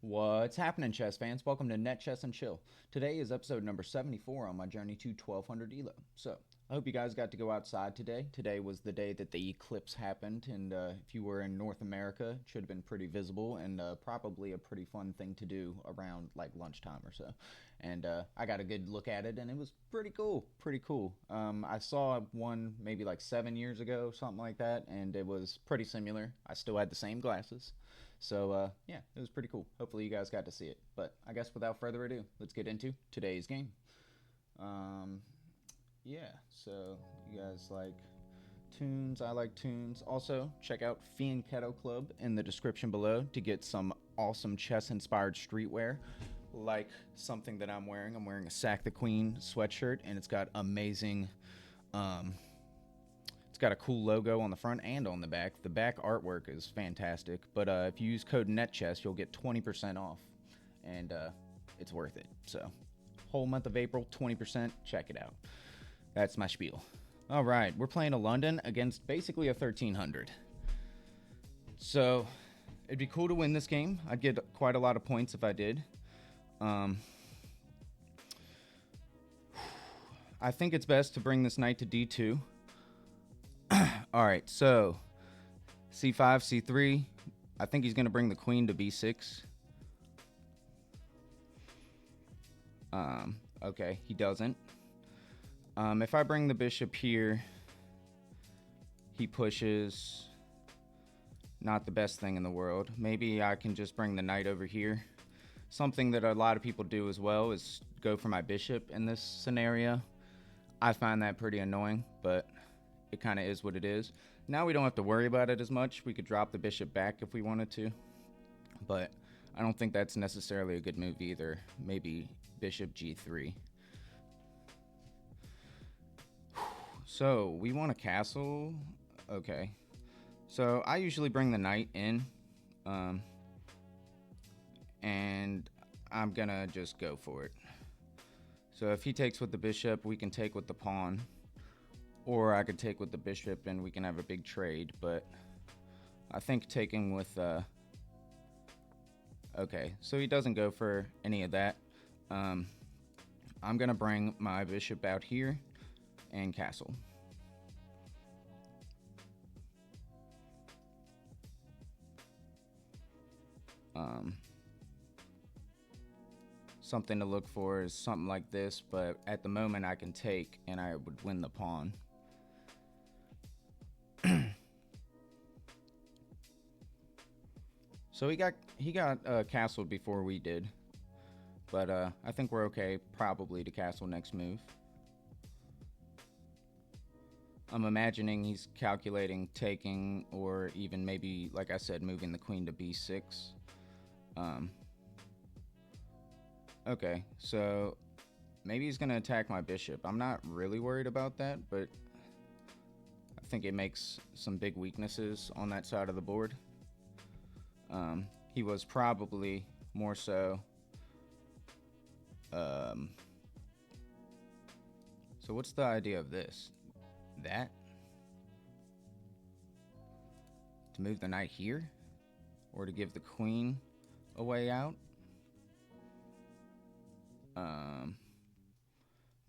What's happening, chess fans? Welcome to Net Chess and Chill. Today is episode number 74 on my journey to 1200 ELO. So, I hope you guys got to go outside today. Today was the day that the eclipse happened, and if you were in North America, it should have been pretty visible and probably a pretty fun thing to do around like lunchtime or so. And I got a good look at it, and it was pretty cool. Pretty cool. I saw one maybe like 7 years ago, something like that, and it was pretty similar. I still had the same glasses. So, yeah, it was pretty cool. Hopefully, you guys got to see it. But I guess without further ado, let's get into today's game. Um, yeah, so you guys like tunes? I like tunes. Also, check out Fiend Keto Club in the description below to get some awesome chess inspired streetwear. Like something that I'm wearing. I'm wearing a Sack the Queen sweatshirt, and it's got amazing. It's got a cool logo on the front and on the back. The back artwork is fantastic. But if you use code NETCHESS, you'll get 20% off. And it's worth it. So, whole month of April, 20%. Check it out. That's my spiel. All right, we're playing a London against basically a 1300. So, it'd be cool to win this game. I'd get quite a lot of points if I did. I think it's best to bring this knight to d2. All right, so c5, c3. I think he's going to bring the queen to b6. Okay, he doesn't. If I bring the bishop here, he pushes. Not the best thing in the world. Maybe I can just bring the knight over here. Something that a lot of people do as well is go for my bishop in this scenario. I find that pretty annoying, but it kind of is what it is. Now we don't have to worry about it as much. We could drop the bishop back if we wanted to, but I don't think that's necessarily a good move either. Maybe bishop g3. So we want a castle. Okay, so I usually bring the knight in, and I'm gonna just go for it. So if he takes with the bishop, we can take with the pawn. Or I could take with the bishop and we can have a big trade, but I think taking with, okay, so he doesn't go for any of that. I'm going to bring my bishop out here and castle. Something to look for is something like this, but at the moment I can take and I would win the pawn. So he got castled before we did, but I think we're okay probably to castle next move. I'm imagining he's calculating taking, or even maybe, like I said, moving the queen to b6. Okay, so maybe he's gonna attack my bishop. I'm not really worried about that, but I think it makes some big weaknesses on that side of the board. He was probably more so. So what's the idea of this? That? To move the knight here? Or to give the queen a way out?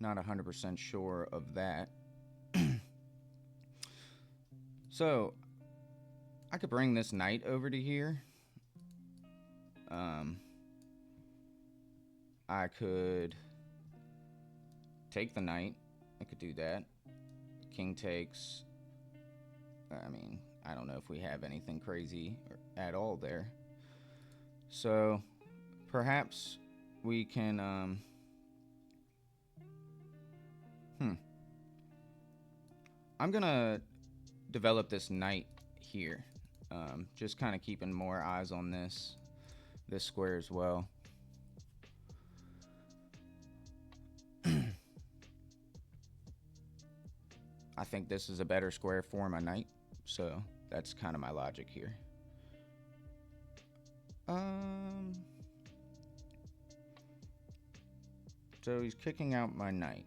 Not 100% sure of that. So, I could bring this knight over to here. I could take the knight. I could do that. King takes. I mean, I don't know if we have anything crazy at all there. So, perhaps we can, I'm gonna develop this knight here. Just kind of keeping more eyes on this square as well. I think this is a better square for my knight, so that's kind of my logic here. So he's kicking out my knight.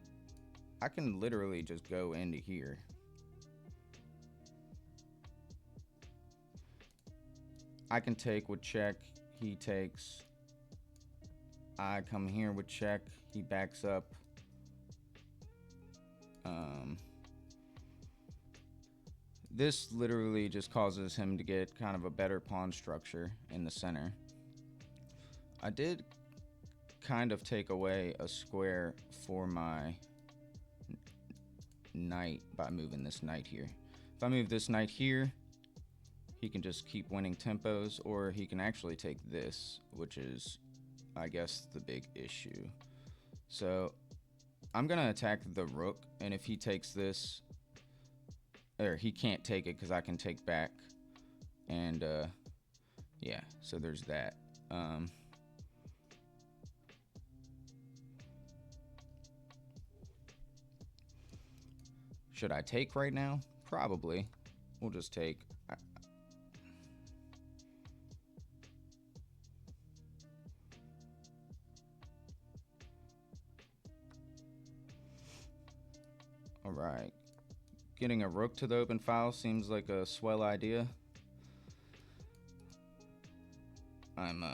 I can literally just go into here. I can take with check. He takes. I come here with check. He backs up. This literally just causes him to get kind of a better pawn structure in the center. I did kind of take away a square for my knight by moving this knight here. If I move this knight here, he can just keep winning tempos, or he can actually take this, which is, I guess, the big issue. So I'm gonna attack the rook, and if he takes this, or he can't take it because I can take back, and yeah, so there's that. Should I take right now? Probably. We'll just take. All right. Getting a rook to the open file seems like a swell idea. I'm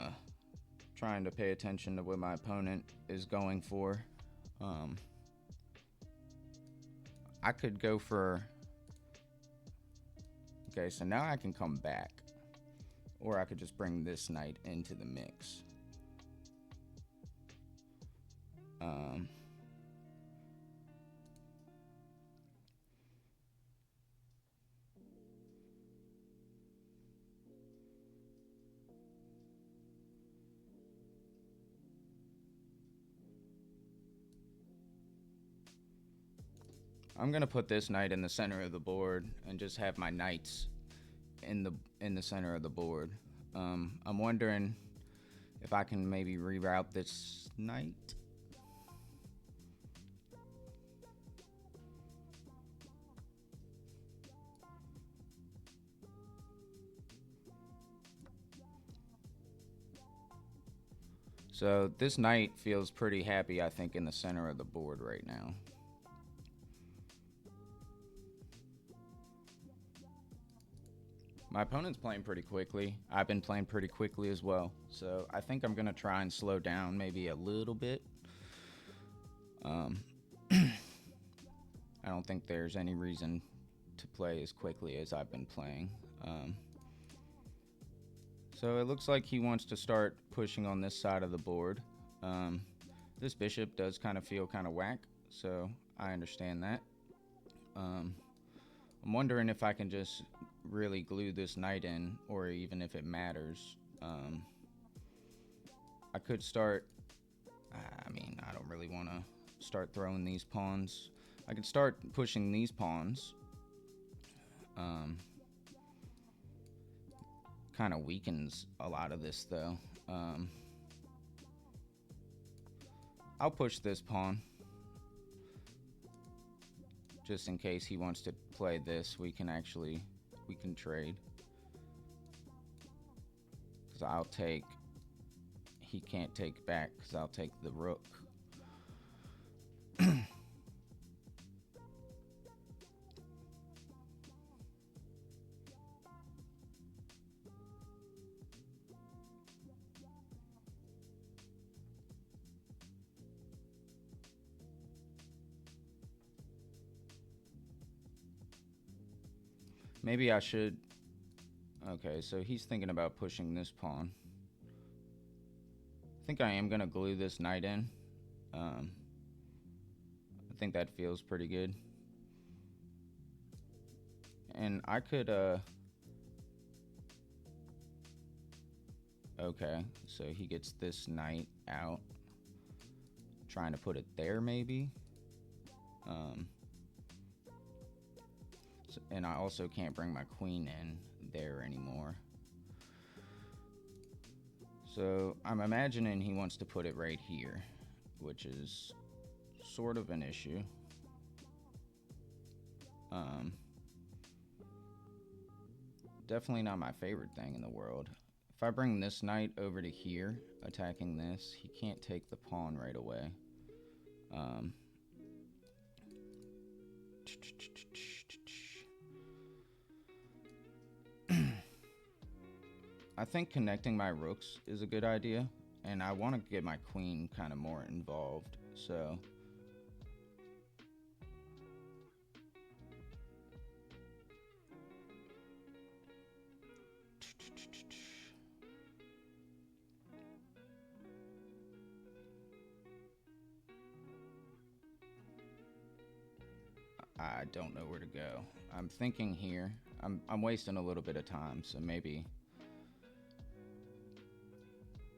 trying to pay attention to what my opponent is going for. I could go for... Okay, so now I can come back. Or I could just bring this knight into the mix. I'm gonna put this knight in the center of the board and just have my knights in the center of the board. I'm wondering if I can maybe reroute this knight. So this knight feels pretty happy, I think, in the center of the board right now. My opponent's playing pretty quickly. I've been playing pretty quickly as well. So I think I'm going to try and slow down maybe a little bit. I don't think there's any reason to play as quickly as I've been playing. So it looks like he wants to start pushing on this side of the board. This bishop does kind of feel kind of whack, so I understand that. I'm wondering if I can just really glue this knight in, or even if it matters. I could start... I mean, I don't really want to start throwing these pawns. I could start pushing these pawns. Kind of weakens a lot of this, though. I'll push this pawn. Just in case he wants to play this, we can trade. Because I'll take... He can't take back because I'll take the rook. Maybe I should... Okay, so he's thinking about pushing this pawn. I think I am going to glue this knight in. I think that feels pretty good. And I could... Okay, so he gets this knight out. Trying to put it there, maybe? And I also can't bring my queen in there anymore. So I'm imagining he wants to put it right here, which is sort of an issue. Definitely not my favorite thing in the world. If I bring this knight over to here, attacking this, he can't take the pawn right away. I think connecting my rooks is a good idea, And I want to get my queen kind of more involved, so... I don't know where to go. I'm thinking here. I'm wasting a little bit of time, so maybe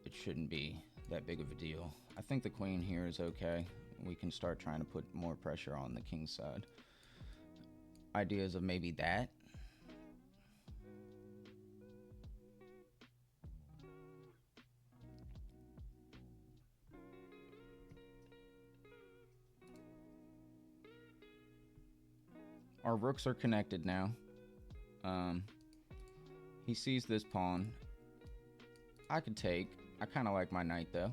it shouldn't be that big of a deal. I think the queen here is okay. We can start trying to put more pressure on the king's side. Ideas of maybe that. Our rooks are connected now. He sees this pawn. I could take. I kind of like my knight, though.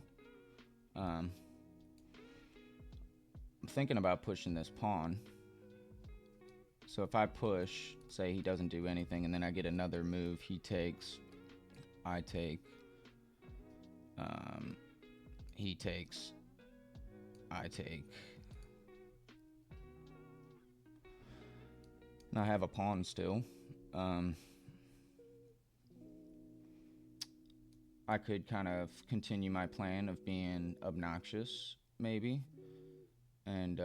I'm thinking about pushing this pawn. So if I push, say he doesn't do anything, and then I get another move, he takes, I take, he takes, I take. And I have a pawn still. I could kind of continue my plan of being obnoxious, maybe, and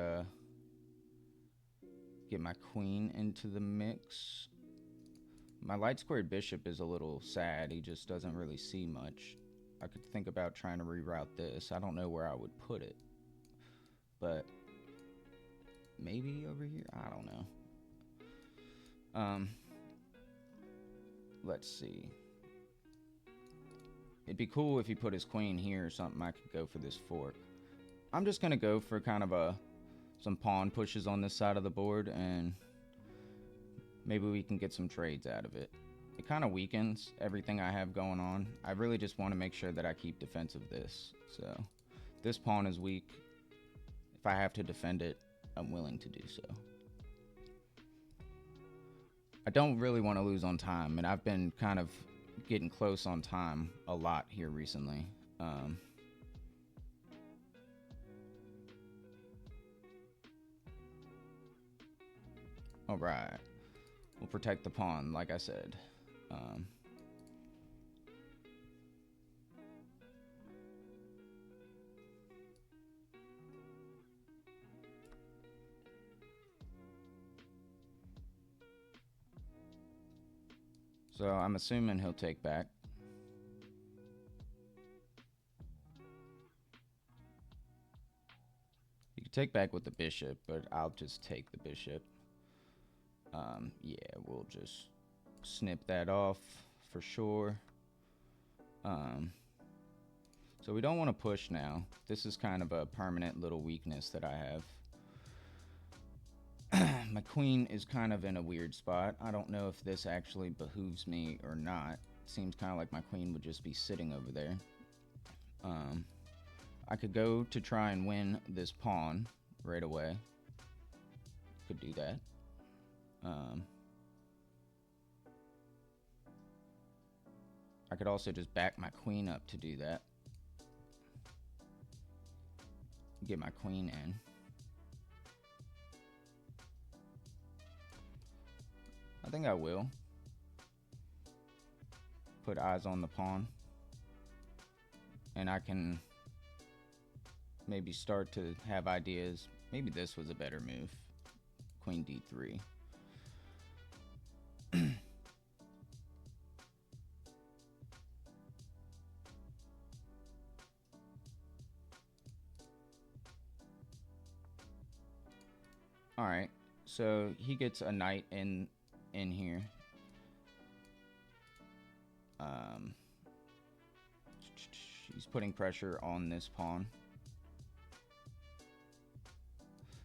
get my queen into the mix. My light squared bishop is a little sad. He just doesn't really see much. I could think about trying to reroute this. I don't know where I would put it, but maybe over here? I don't know. Let's see. It'd be cool if he put his queen here or something. I could go for this fork. I'm just gonna go for kind of some pawn pushes on this side of the board, and maybe we can get some trades out of it. It kind of weakens everything I have going on. I really just want to make sure that I keep defense of this. So this pawn is weak. If I have to defend it, I'm willing to do so. I don't really want to lose on time, and I've been kind of getting close on time a lot here recently. All right, we'll protect the pawn, like I said. So I'm assuming he'll take back. He could take back with the bishop, but I'll just take the bishop. Yeah, we'll just snip that off for sure. So we don't want to push now. This is kind of a permanent little weakness that I have. My queen is kind of in a weird spot. I don't know if this actually behooves me or not. It seems kind of like my queen would just be sitting over there. I could go to try and win this pawn right away. Could do that. I could also just back my queen up to do that. Get my queen in. I think I will. Put eyes on the pawn. And I can maybe start to have ideas. Maybe this was a better move. Queen d3. All right, so he gets a knight in here. He's putting pressure on this pawn.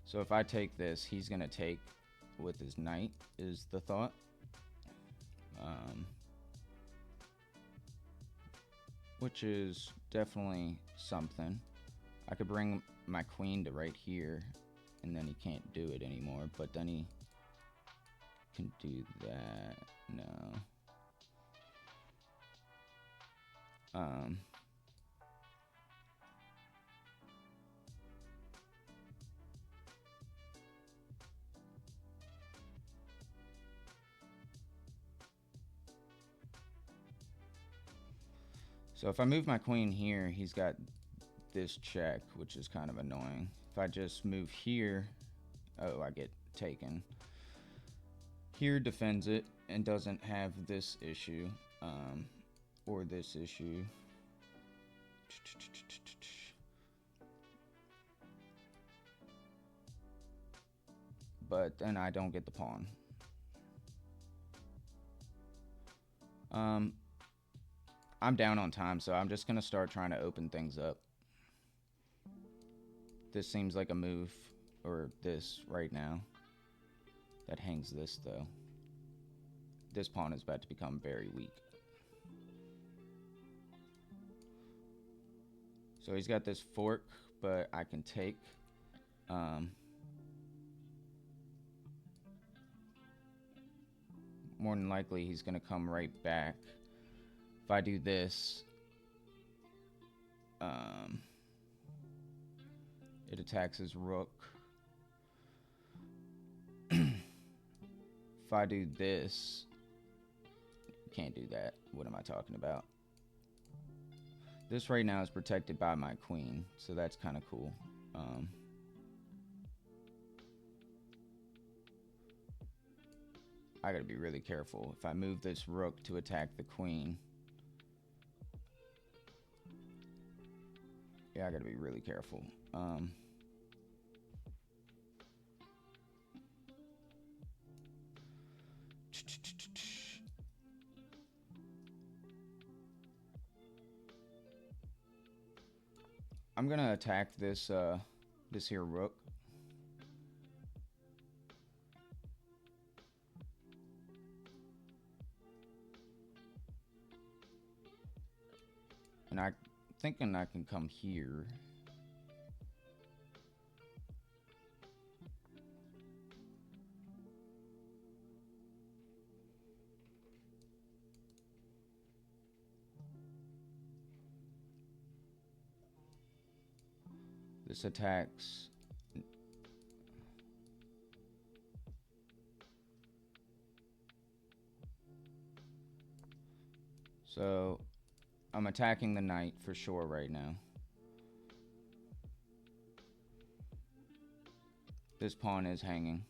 So if I take this, he's gonna take with his knight, is the thought. Which is definitely something. I could bring my queen to right here, and then he can't do it anymore, but then he can do that. No. So if I move my queen here, he's got this check, which is kind of annoying. If I just move here, oh, I get taken. Here defends it and doesn't have this issue, or this issue. But then I don't get the pawn. I'm down on time, so I'm just gonna start trying to open things up. This seems like a move, or this right now. That hangs this, though. This pawn is about to become very weak. So he's got this fork, but I can take. More than likely, he's going to come right back. If I do this, it attacks his rook. If I do this, can't do that. What am I talking about? This right now is protected by my queen, so that's kind of cool. I gotta be really careful. If I move this rook to attack the queen, yeah, I gotta be really careful. I'm gonna attack this this here rook. And I'm thinking I can come here. This attacks. So I'm attacking the knight for sure right now. This pawn is hanging.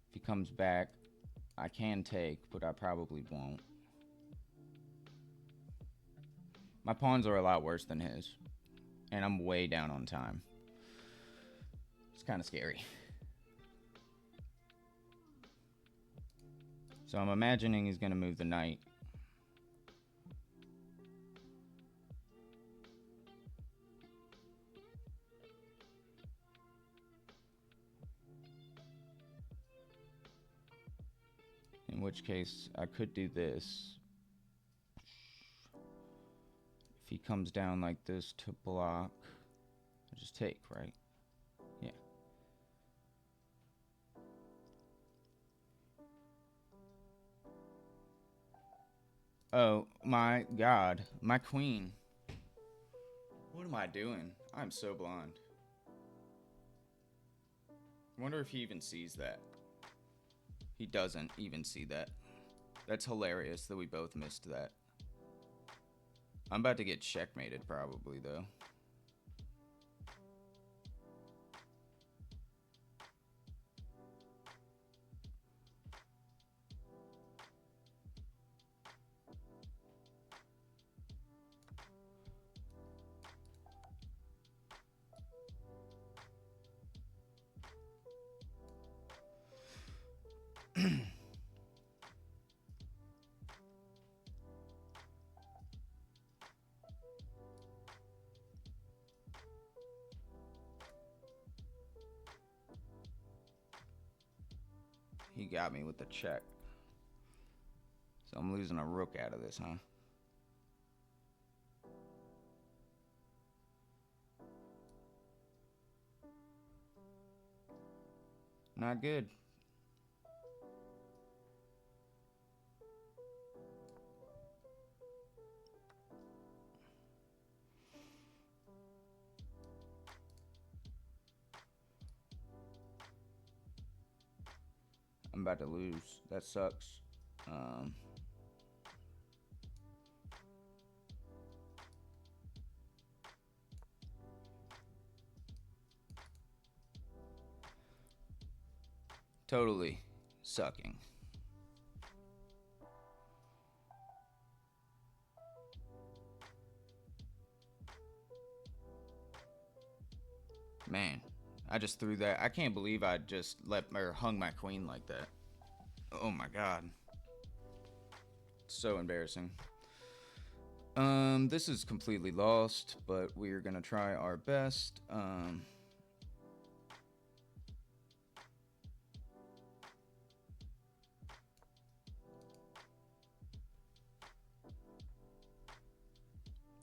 If he comes back, I can take, but I probably won't. My pawns are a lot worse than his, and I'm way down on time. It's kind of scary. So I'm imagining he's going to move the knight. In which case, I could do this. If he comes down like this to block, I just take, right? Yeah. Oh my god, my queen. What am I doing? I'm so blind. I wonder if he even sees that. He doesn't even see that. That's hilarious that we both missed that. I'm about to get checkmated probably, though. He got me with the check. So I'm losing a rook out of this, huh? Not good. I'm about to lose. That sucks. Totally sucking. Man, I just threw that. I can't believe I just hung my queen like that. Oh my god. So embarrassing. This is completely lost, but we're gonna try our best.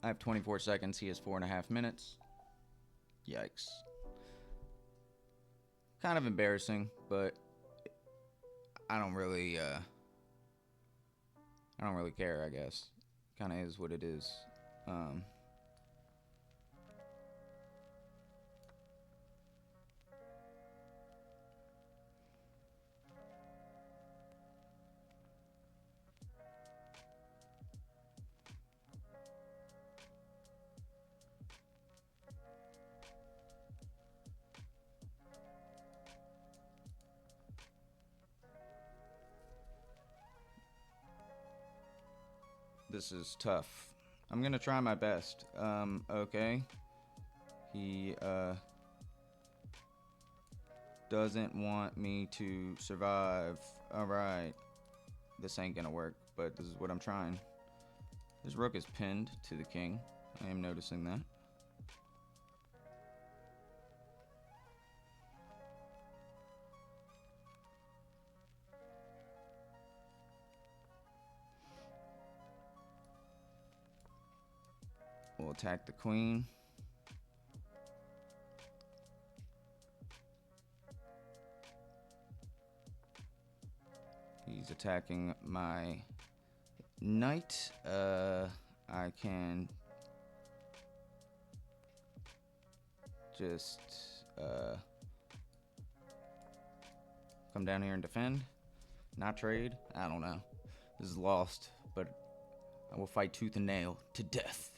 I have 24 seconds. He has 4.5 minutes. Yikes. Kind of embarrassing, but I don't really care, I guess. Kind of is what it is. This is tough. I'm gonna try my best. Okay. He doesn't want me to survive. Alright. This ain't gonna work, but this is what I'm trying. This rook is pinned to the king. I am noticing that. We'll attack the queen. He's attacking my knight. I can just come down here and defend. Not trade. I don't know. This is lost, but I will fight tooth and nail to death.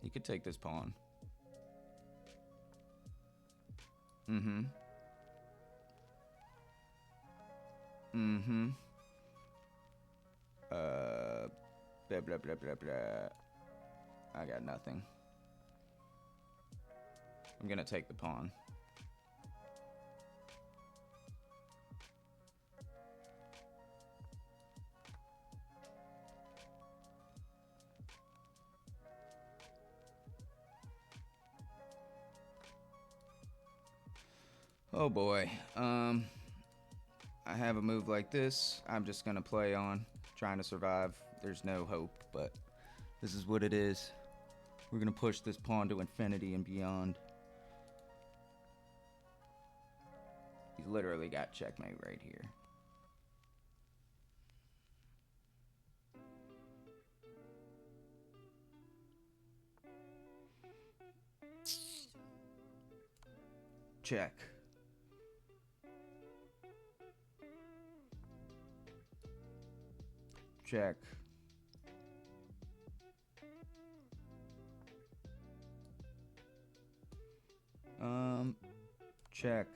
He could take this pawn. Mm-hmm. Blah, blah, blah, blah, blah. I got nothing. I'm gonna take the pawn. Oh boy. I have a move like this. I'm just gonna play on trying to survive. There's no hope, but this is what it is. We're gonna push this pawn to infinity and beyond. He's literally got checkmate right here. Check. Check. Check.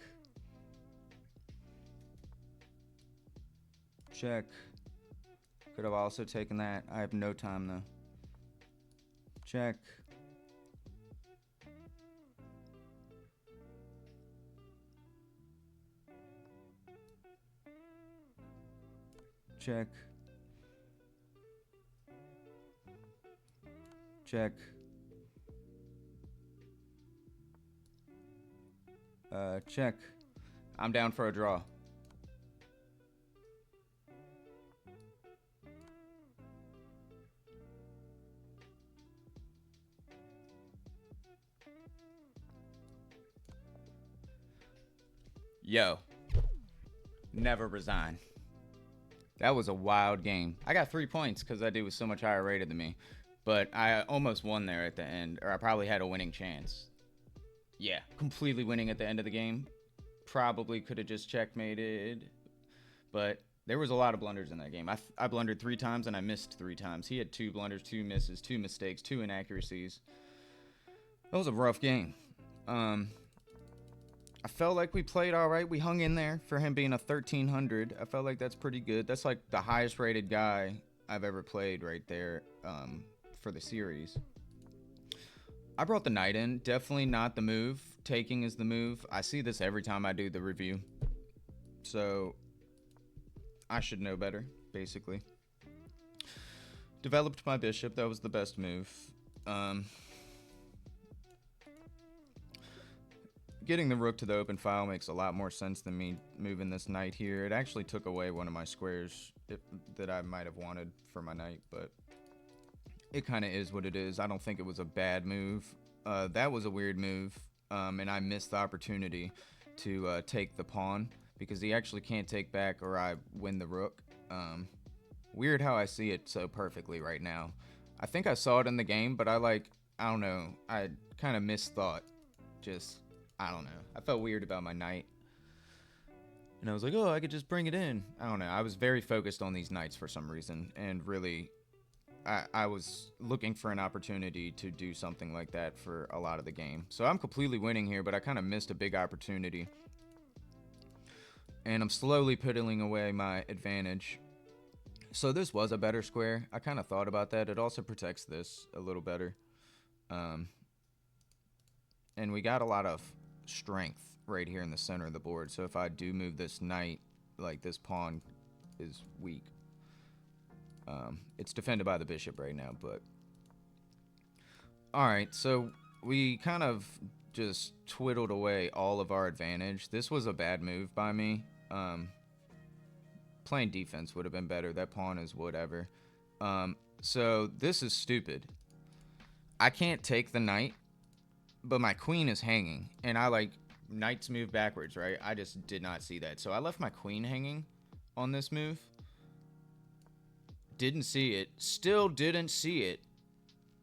Check. Could have also taken that. I have no time though. Check. Check. Check. Check. I'm down for a draw. Yo. Never resign. That was a wild game. I got 3 points because that dude was so much higher rated than me. But I almost won there at the end. Or I probably had a winning chance. Yeah, completely winning at the end of the game. probably could have just checkmated, but there was a lot of blunders in that game. I blundered 3 times and I missed 3 times. He had 2 blunders, 2 misses, 2 mistakes, 2 inaccuracies. That was a rough game. I felt like we played all right. We hung in there for him being a 1300. I felt like that's pretty good. That's like the highest rated guy I've ever played right there for the series. I brought the knight in. Definitely not the move. Taking is the move. I see this every time I do the review. So I should know better, basically. Developed my bishop. That was the best move. Getting the rook to the open file makes a lot more sense than me moving this knight here. It actually took away one of my squares that I might have wanted for my knight, but it kind of is what it is. I don't think it was a bad move. That was a weird move, and I missed the opportunity to take the pawn because he actually can't take back or I win the rook. Weird how I see it so perfectly right now. I think I saw it in the game, but I don't know. I kind of misthought. I don't know. I felt weird about my knight. And I was like, oh, I could just bring it in. I don't know. I was very focused on these knights for some reason. And really, I was looking for an opportunity to do something like that for a lot of the game. So I'm completely winning here, but I kind of missed a big opportunity. And I'm slowly piddling away my advantage. So this was a better square. I kind of thought about that. It also protects this a little better. And we got a lot of strength right here in the center of the board. So if I do move this knight, like this pawn is weak. It's defended by the bishop right now, but all right, so we kind of just twiddled away all of our advantage. This was a bad move by me. Playing defense would have been better. That pawn is whatever. So this is stupid. I can't take the knight, but my queen is hanging, and knights move backwards, right? I just did not see that. So I left my queen hanging on this move. Didn't see it. Still didn't see it.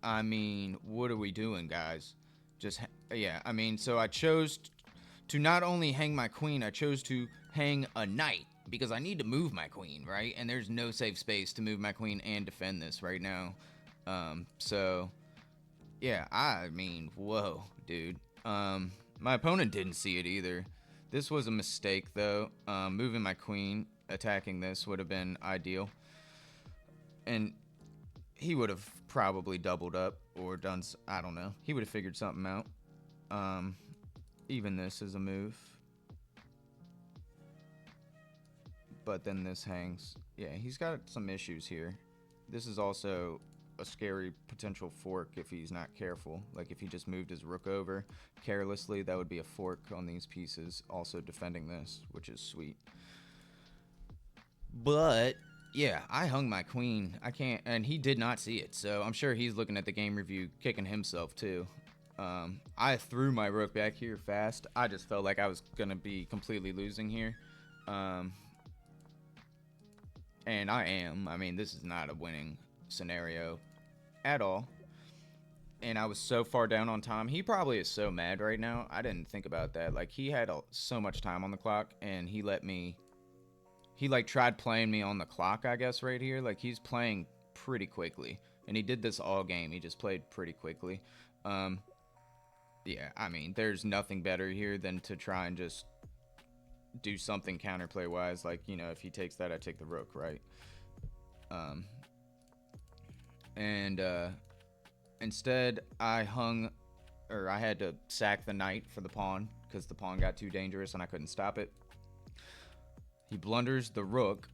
I mean, what are we doing, guys? So I chose to not only hang my queen, I chose to hang a knight because I need to move my queen, right? And there's no safe space to move my queen and defend this right now. Yeah, I mean, whoa, dude. My opponent didn't see it either. This was a mistake, though. Moving my queen, attacking this would have been ideal. And he would have probably doubled up or done, I don't know. He would have figured something out. Even this is a move. But then this hangs. Yeah, he's got some issues here. This is also a scary potential fork if he's not careful. Like if he just moved his rook over carelessly, that would be a fork on these pieces. Also defending this, which is sweet. But yeah, I hung my queen. I can't, and he did not see it. So I'm sure he's looking at the game review, kicking himself too. I threw my rook back here fast. I just felt like I was gonna be completely losing here. And I am. I mean, this is not a winning scenario at all. And I was so far down on time. He probably is so mad right now. I didn't think about that. Like, he had so much time on the clock, and he let me... He, tried playing me on the clock, I guess, right here. Like, he's playing pretty quickly. And he did this all game. He just played pretty quickly. Yeah, I mean, there's nothing better here than to try and just do something counterplay-wise. Like, you know, if he takes that, I take the rook, right? Instead, I had to sack the knight for the pawn because the pawn got too dangerous and I couldn't stop it. He blunders the rook.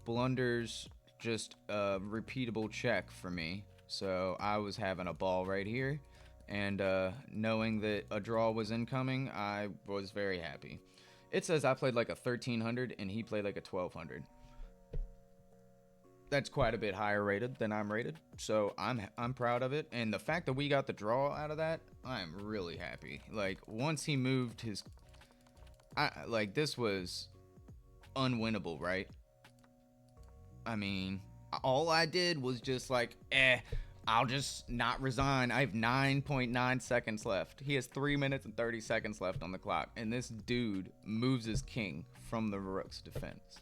Blunders just a repeatable check for me. So I was having a ball right here. And knowing that a draw was incoming, I was very happy. It says I played like a 1300 and he played like a 1200. That's quite a bit higher rated than I'm rated, so I'm proud of it. And the fact that we got the draw out of that, I'm really happy. Like, once he moved his... this was unwinnable, right? I mean, all I did was just I'll just not resign. I have 9.9 seconds left. He has 3 minutes and 30 seconds left on the clock. And this dude moves his king from the rook's defense.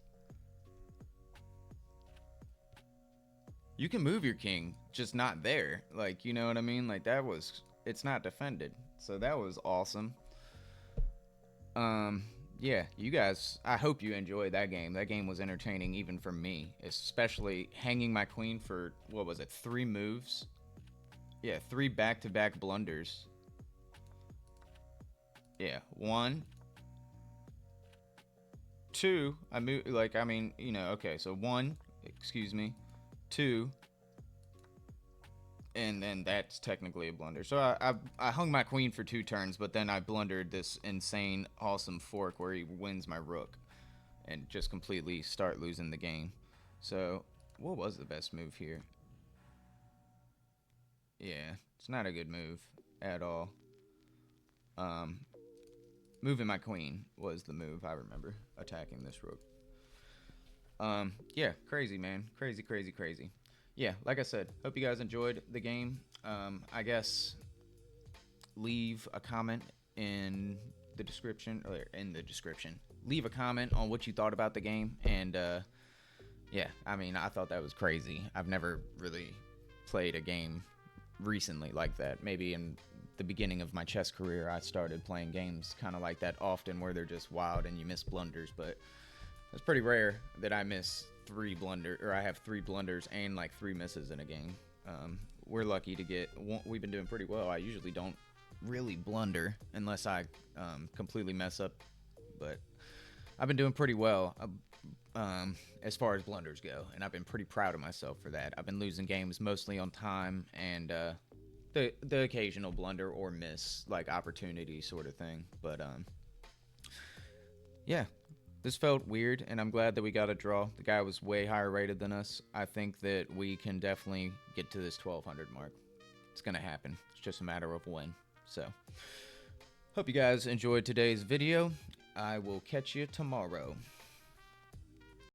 You can move your king, just not there. Like, you know what I mean? Like, that was... It's not defended. So that was awesome. Yeah, you guys... I hope you enjoyed that game. That game was entertaining even for me. Especially hanging my queen for, what was it, 3 moves? Yeah, 3 back-to-back blunders. Yeah, 1... 2, I move, like, I mean, you know, okay, so 1, excuse me, 2, and then that's technically a blunder. So I hung my queen for 2 turns, but then I blundered this insane, awesome fork where he wins my rook and just completely start losing the game. So, what was the best move here? Yeah, it's not a good move at all. Moving my queen was the move I remember, attacking this rook. Yeah, crazy, man. Crazy. Yeah, like I said, hope you guys enjoyed the game. I guess leave a comment in the description, Leave a comment on what you thought about the game, and yeah, I mean, I thought that was crazy. I've never really played a game recently like that. Maybe in the beginning of my chess career, I started playing games kind of like that often, where they're just wild and you miss blunders, but it's pretty rare that I miss 3 blunders, or I have 3 blunders and like 3 misses in a game. We're lucky to get one. We've been doing pretty well. I usually don't really blunder unless I completely mess up, but I've been doing pretty well as far as blunders go, and I've been pretty proud of myself for that. I've been losing games mostly on time and the occasional blunder or miss, like opportunity sort of thing. But yeah, this felt weird, and I'm glad that we got a draw. The guy was way higher rated than us. I think that we can definitely get to this 1200 mark. It's gonna happen. It's just a matter of when. So, hope you guys enjoyed today's video. I will catch you tomorrow.